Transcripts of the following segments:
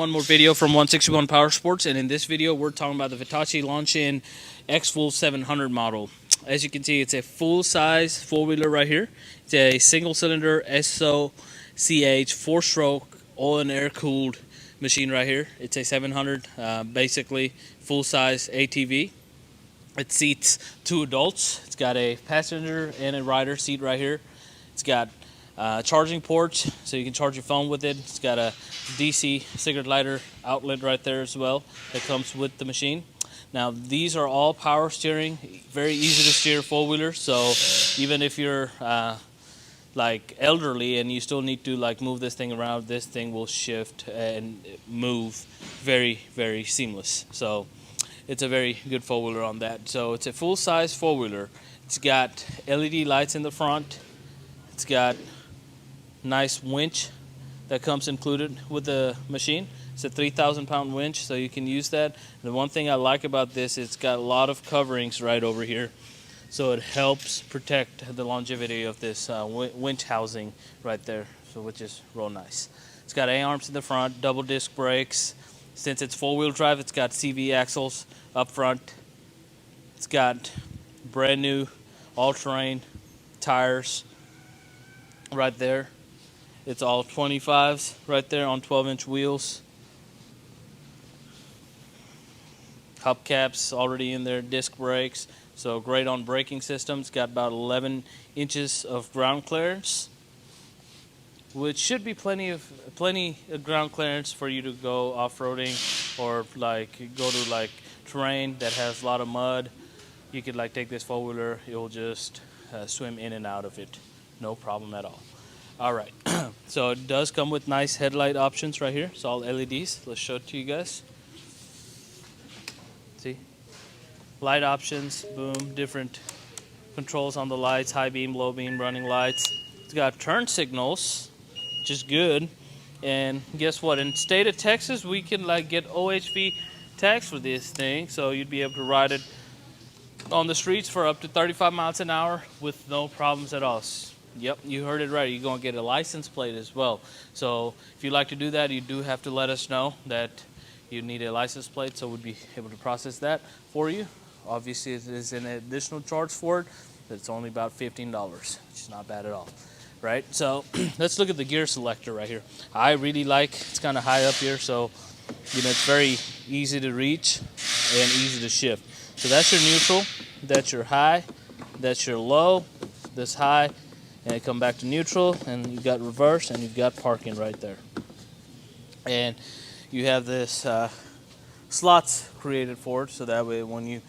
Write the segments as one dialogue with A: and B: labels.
A: one more video from 161 Power Sports, and in this video we're talking about the Hitachi launch-in Xwolf700 model. As you can see, it's a full-size four-wheeler right here. It's a single-cylinder SOCH 4-stroke oil and air-cooled machine right here. It's a 700, basically full-size ATV. It seats 2 adults. It's got a passenger and a rider seat right here. It's got charging ports, so you can charge your phone with it. It's got a DC cigarette lighter outlet right there as well that comes with the machine. Now these are all power steering, very easy to steer four-wheeler, so even if you're like elderly and you still need to like move this thing around, this thing will shift and move very, very seamless. So it's a very good four-wheeler on that. So it's a full-size four-wheeler. It's got LED lights in the front. It's got nice winch that comes included with the machine. It's a 3,000-pound winch, so you can use that. The one thing I like about this, it's got a lot of coverings right over here, so it helps protect the longevity of this winch housing right there, so which is real nice. It's got A-arms in the front, double disc brakes. Since it's four-wheel drive, it's got CV axles up front. It's got brand new all-terrain tires right there. It's all 25s right there on 12-inch wheels. Hubcaps already in there, disc brakes, so great on braking system. It's got about 11 inches of ground clearance, which should be plenty of ground clearance for you to go off-roading or like go to like terrain that has a lot of mud. You could like take this four-wheeler, you'll just swim in and out of it, no problem at all. All right, so it does come with nice headlight options right here. It's all LEDs. Let's show it to you guys. See? Light options, boom, different controls on the lights, high beam, low beam, running lights. It's got turn signals, which is good. And guess what? In the state of Texas, we can like get OHV tags for this thing. So you'd be able to ride it on the streets for up to 35 miles an hour with no problems at all. Yep, you heard it right. You're going to get a license plate as well. So if you like to do that, you do have to let us know that you need a license plate, so we'd be able to process that for you. Obviously, it is an additional charge for it. It's only about $15, which is not bad at all, right? So let's look at the gear selector right here. I really like, it's kind of high up here, so you know it's very easy to reach and easy to shift. So that's your neutral, that's your high, that's your low, this high, and come back to neutral, and you've got reverse, and you've got parking right there. And you have this slots created for it, so that way when you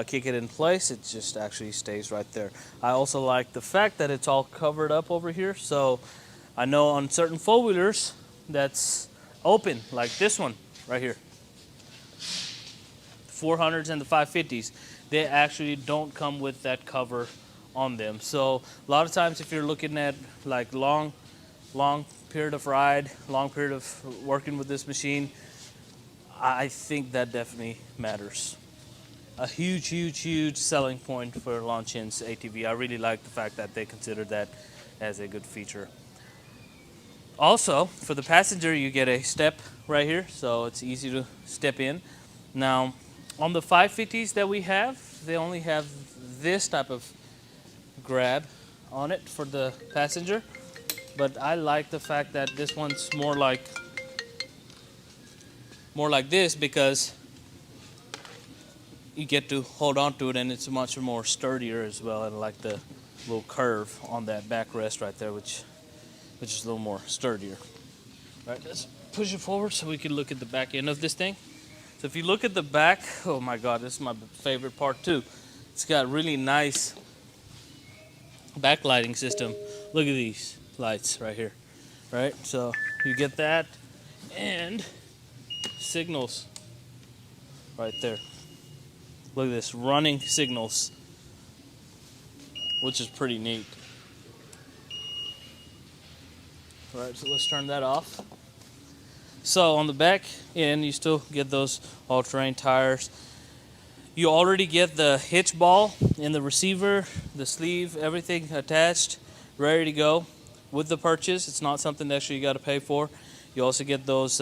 A: kick it in place, it just actually stays right there. I also like the fact that it's all covered up over here, so I know on certain four-wheelers that's open, like this one right here. The 400s and the 550s, they actually don't come with that cover on them. So a lot of times if you're looking at like long period of ride, long period of working with this machine, I think that definitely matters. A huge selling point for launch-in's ATV. I really like the fact that they consider that as a good feature. Also, for the passenger, you get a step right here, so it's easy to step in. Now, on the 550s that we have, they only have this type of grab on it for the passenger, but I like the fact that this one's more like this, because you get to hold on to it and it's much more sturdier as well. And I like the little curve on that backrest right there, which is a little more sturdier. All right, let's push it forward so we can look at the back end of this thing. So if you look at the back, oh my God, this is my favorite part too. It's got really nice backlighting system. Look at these lights right here, right? So you get that, and signals right there. Look at this, running signals, which is pretty neat. All right, so let's turn that off. So on the back end, you still get those all-terrain tires. You already get the hitch ball in the receiver, the sleeve, everything attached, ready to go. with the purchase. It's not something extra you got to pay for. You also get those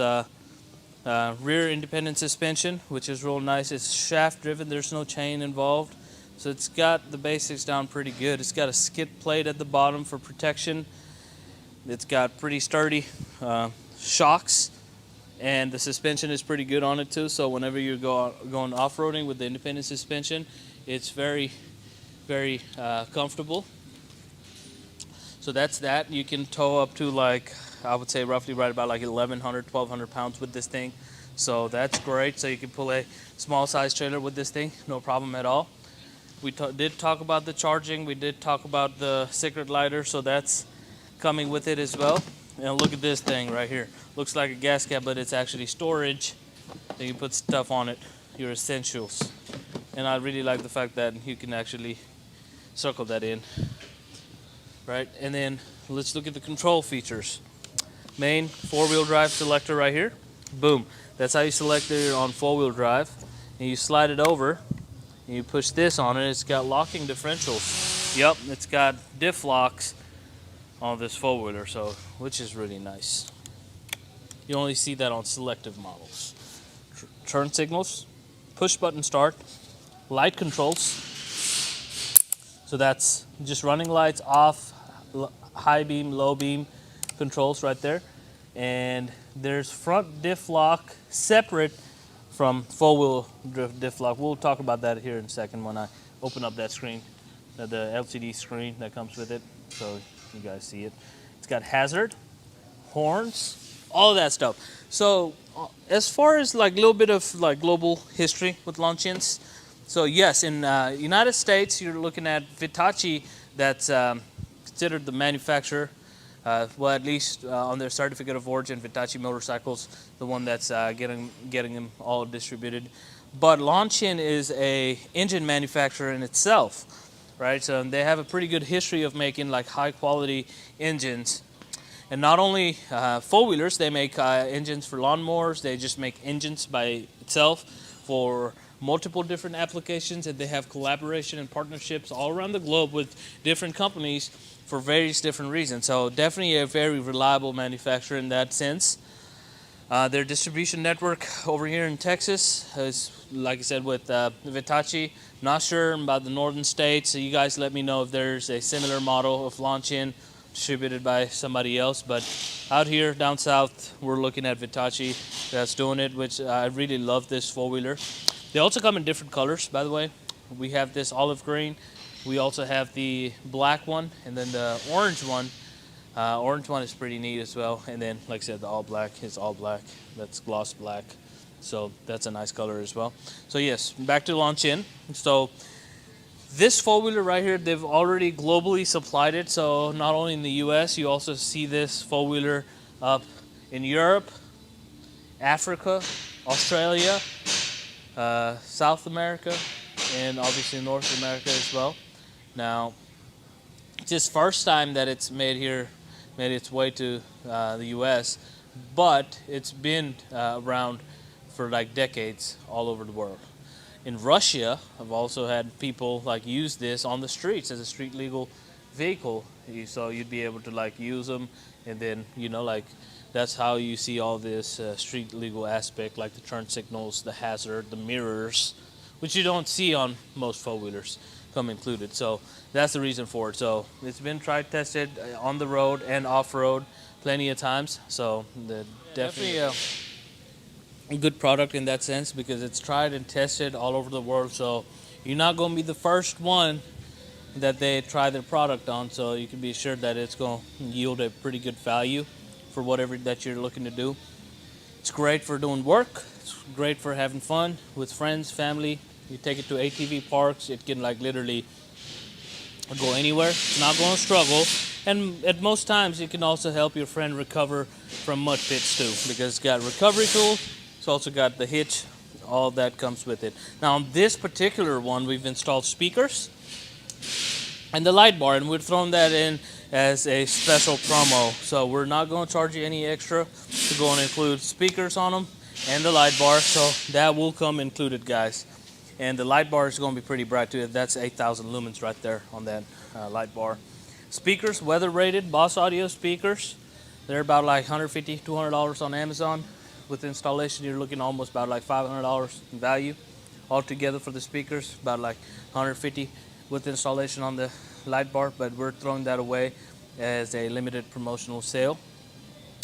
A: Rear independent suspension, which is real nice. It's shaft driven, there's no chain involved. So it's got the basics down pretty good. It's got a skid plate at the bottom for protection. It's got pretty sturdy shocks, and the suspension is pretty good on it too. So whenever you're going off-roading with the independent suspension, it's very, very comfortable. So that's that. You can tow up to, like, I would say roughly right about like 1,100, 1,200 pounds with this thing. So that's great. So you can pull a small size trailer with this thing, no problem at all. We did talk about the charging. We did talk about the secret lighter. So that's coming with it as well. And look at this thing right here. Looks like a gas cap, but it's actually storage. Then you put stuff on it, your essentials. And I really like the fact that you can actually circle that in. Right, and then let's look at the control features. Main 4-wheel drive selector right here. Boom. That's how you select it on 4-wheel drive. And you slide it over, and you push this on it. It's got locking differentials. Yep, it's got diff locks on this 4-wheeler, so which is really nice. You only see that on selective models. Turn signals, push button start, light controls. So that's just running lights, off, high beam, low beam controls right there. And there's front diff lock separate from 4-wheel diff lock. We'll talk about that here in a second when I open up that screen, the LCD screen that comes with it, so you guys see it. It's got hazard, horns, all of that stuff. So as far as like a little bit of like global history with launch-ins, so yes, in United States, you're looking at Hitachi, that's considered the manufacturer, well, at least on their certificate of origin, Hitachi Motorcycles, the one that's getting them all distributed. But Launch-In is a engine manufacturer in itself, right? So they have a pretty good history of making like high quality engines. And not only 4-wheelers, they make engines for lawnmowers. They just make engines by itself for multiple different applications, and they have collaboration and partnerships all around the globe with different companies for various different reasons. So definitely a very reliable manufacturer in that sense. Their distribution network over here in Texas is, like I said, with Hitachi. Not sure about the northern states, so you guys let me know if there's a similar model of Launch-In distributed by somebody else. But out here down south, we're looking at Hitachi that's doing it, which I really love this 4-wheeler. They also come in different colors, by the way. We have this olive green. We also have the black one, and then the orange one. Orange one is pretty neat as well. And then, like I said, the all black is all black. That's gloss black. So that's a nice color as well. So yes, back to Launch-In. So this 4-wheeler right here, they've already globally supplied it. So not only in the US, you also see this 4-wheeler up in Europe, Africa, Australia, South America, and obviously North America as well. Now, it's this first time that it's made its way to the US, but it's been around for like decades all over the world. In Russia, I've also had people like use this on the streets as a street legal vehicle. So you'd be able to like use them, and then like that's how you see all this street legal aspect, like the turn signals, the hazard, the mirrors, which you don't see on most 4-wheelers come included. So that's the reason for it. So it's been tried, tested on the road and off-road plenty of times. So definitely a good product in that sense, because it's tried and tested all over the world. So you're not going to be the first one that they try their product on. So you can be assured that it's going to yield a pretty good value for whatever that you're looking to do. It's great for doing work. It's great for having fun with friends, family. You take it to ATV parks. It can like literally go anywhere. It's not going to struggle. And at most times, it can also help your friend recover from mud pits too, because it's got recovery tools. It's also got the hitch. All that comes with it. Now on this particular one, we've installed speakers and the light bar, and we've thrown that in as a special promo. So we're not going to charge you any extra to go and include speakers on them and the light bar. So that will come included, guys. And the light bar is going to be pretty bright too. That's 8,000 lumens right there on that light bar. Speakers, weather rated, Boss Audio speakers. They're about like $150, $200 on Amazon. with installation, you're looking almost about like $500 in value altogether for the speakers, about like 150 with installation on the light bar, but we're throwing that away as a limited promotional sale.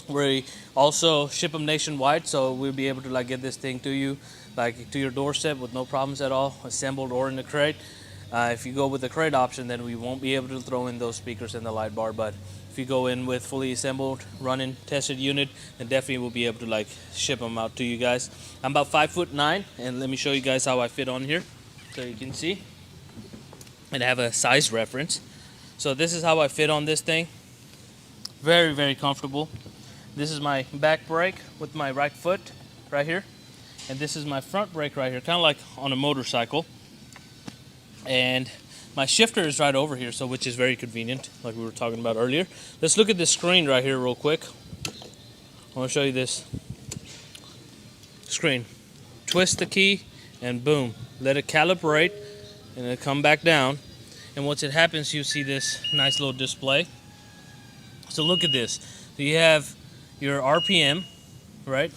A: We also ship them nationwide, so we'll be able to like get this thing to you, like to your doorstep with no problems at all, assembled or in the crate. If you go with the crate option, then we won't be able to throw in those speakers in the light bar, but if you go in with fully assembled, running, tested unit, then definitely we'll be able to like ship them out to you guys. I'm about 5'9", and let me show you guys how I fit on here, so you can see and have a size reference. So this is how I fit on this thing. Very, very comfortable. This is my back brake with my right foot right here, and this is my front brake right here, kind of like on a motorcycle. And my shifter is right over here, so which is very convenient, like we were talking about earlier. Let's look at this screen right here real quick. I want to show you this screen. Twist the key, and boom, let it calibrate, and it'll come back down. And once it happens, you see this nice little display. So look at this. So you have your RPM, right?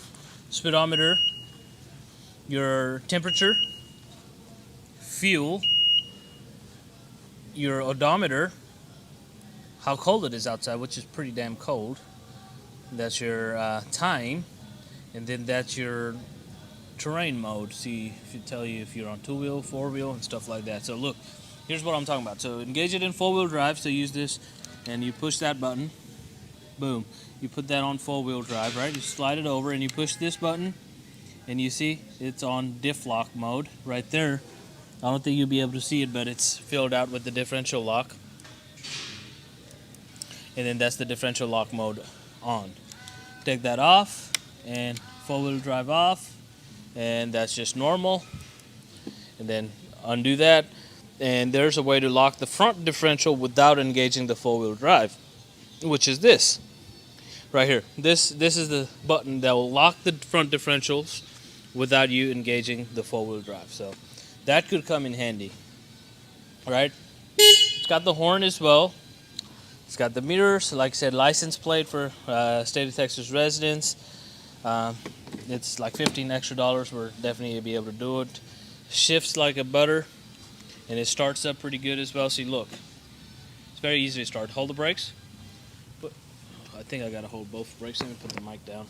A: Speedometer, your temperature, fuel, your odometer, how cold it is outside, which is pretty damn cold. That's your time, and then that's your terrain mode. See if it tell you if you're on 2-wheel, 4-wheel, and stuff like that. So look, here's what I'm talking about. So engage it in 4-wheel drive. So use this, and you push that button. Boom. You put that on 4-wheel drive, right? You slide it over, and you push this button, and you see it's on diff lock mode right there. I don't think you'll be able to see it, but it's filled out with the differential lock. And then that's the differential lock mode on. Take that off, and 4-wheel drive off, and that's just normal. And then undo that, and there's a way to lock the front differential without engaging the 4-wheel drive, which is this right here. This is the button that will lock the front differentials without you engaging the 4-wheel drive. So that could come in handy, right? It's got the horn as well. It's got the mirrors, like I said, license plate for state of Texas residents. It's like $15 extra. We're definitely be able to do it. Shifts like a butter, and it starts up pretty good as well. See, look, it's very easy to start. Hold the brakes. I think I gotta hold both brakes. Let me put the mic down.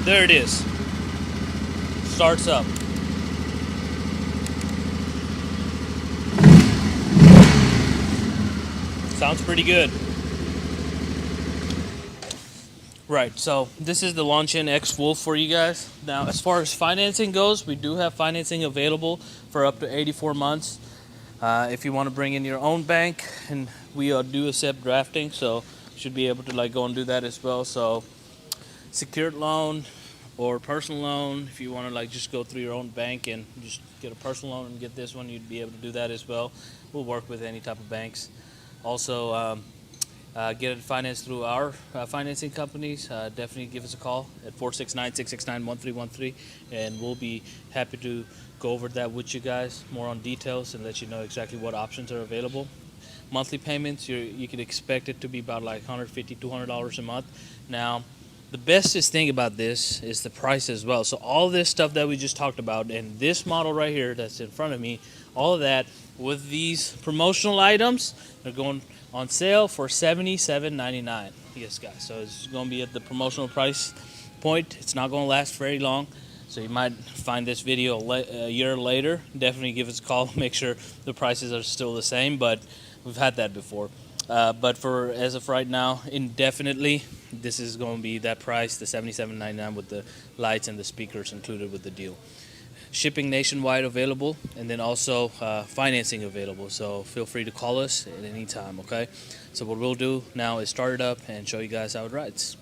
A: There it is. Starts up. Sounds pretty good. Right, so this is the launch-in Xwolf for you guys. Now, as far as financing goes, we do have financing available for up to 84 months. If you want to bring in your own bank, and we do accept drafting, so you should be able to like go and do that as well. So secured loan or personal loan, if you want to like just go through your own bank and just get a personal loan and get this one, you'd be able to do that as well. We'll work with any type of banks. Also, get it financed through our financing companies. Definitely give us a call at 469-669-1313, and we'll be happy to go over that with you guys more on details and let you know exactly what options are available. Monthly payments, you can expect it to be about like $150, $200 a month. Now, the bestest thing about this is the price as well. So all this stuff that we just talked about, and this model right here that's in front of me, all of that with these promotional items, they're going on sale for $77.99. Yes, guys. So it's going to be at the promotional price point. It's not going to last very long. So you might find this video a year later. Definitely give us a call. Make sure the prices are still the same, but we've had that before. But for as of right now, indefinitely, this is going to be that price, the $77.99 with the lights and the speakers included with the deal. Shipping nationwide available, and then also financing available. So feel free to call us at any time, okay? So what we'll do now is start it up and show you guys how it rides.